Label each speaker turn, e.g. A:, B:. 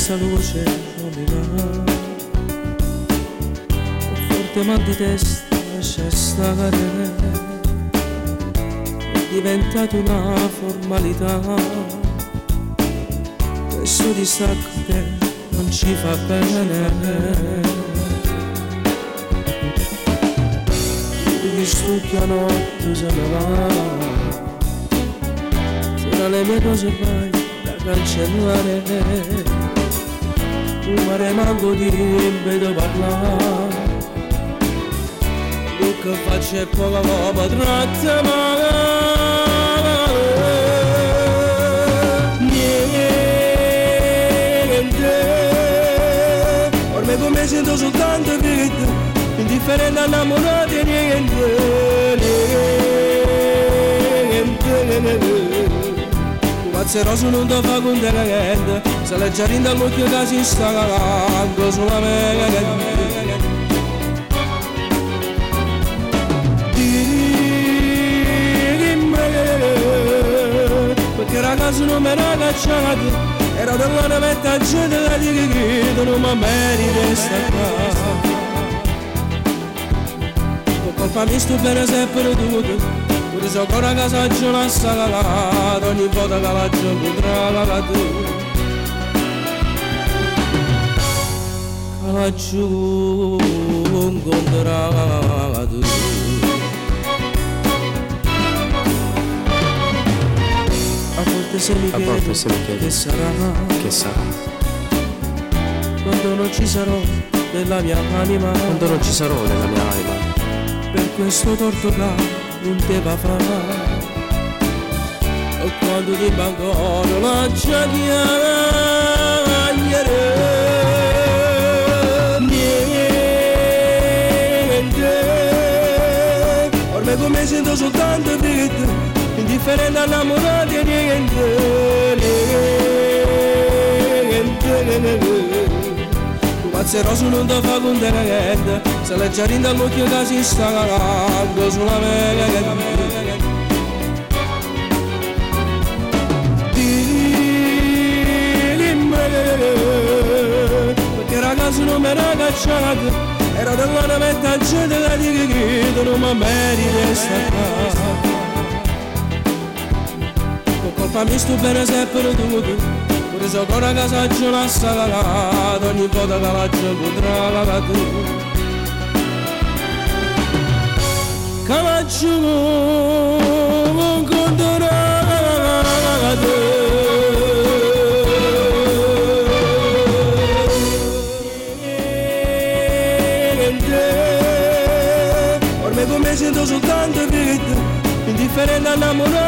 A: questa luce non mi va, un forte mal di testa lascia stare, è diventato una formalità, questo distacco che non ci fa bene. Che stucchia notte se ne va, tra le mie cose vai da cancellare, un mare manco di vedo parlare, tu che faccio è poco come tratta male, niente, ormai come sento soltanto vita, indifferente innamorato e niente, tu mazzeroso non ti fa contento, se le giardini dall'occhio che si sta calando solamente. Dimmi, perché ragazzo non mi era cacciato, era della navetta gente da dire che non mi merita sta qua. Colpa mi sto bene sempre tutto, pure se ancora casa c'è una salata, ogni volta che la gioco tra la tu, che la gioco tra tu. A volte se mi chiedi che sarà, quando non ci sarò della mia anima, per questo torto che non te va fare, e quando ti bancono la giagliare, niente, ormai come sento soltanto vita, indifferente innamorato e niente, mazzeroso non ti fa contento, se le giardini dall'occhio che si sta calando solamente. Dimmi, perché ragazzo non mi era cacciato, era della navetta gente da dire che non mi merita sta qua. Con colpa mi sto bene sempre tutto, pure se ancora casa c'è una salata, ogni volta che la gioco tra la tu, che la gioco contro la tu. Ormai come sento soltanto vita, indifferente innamorato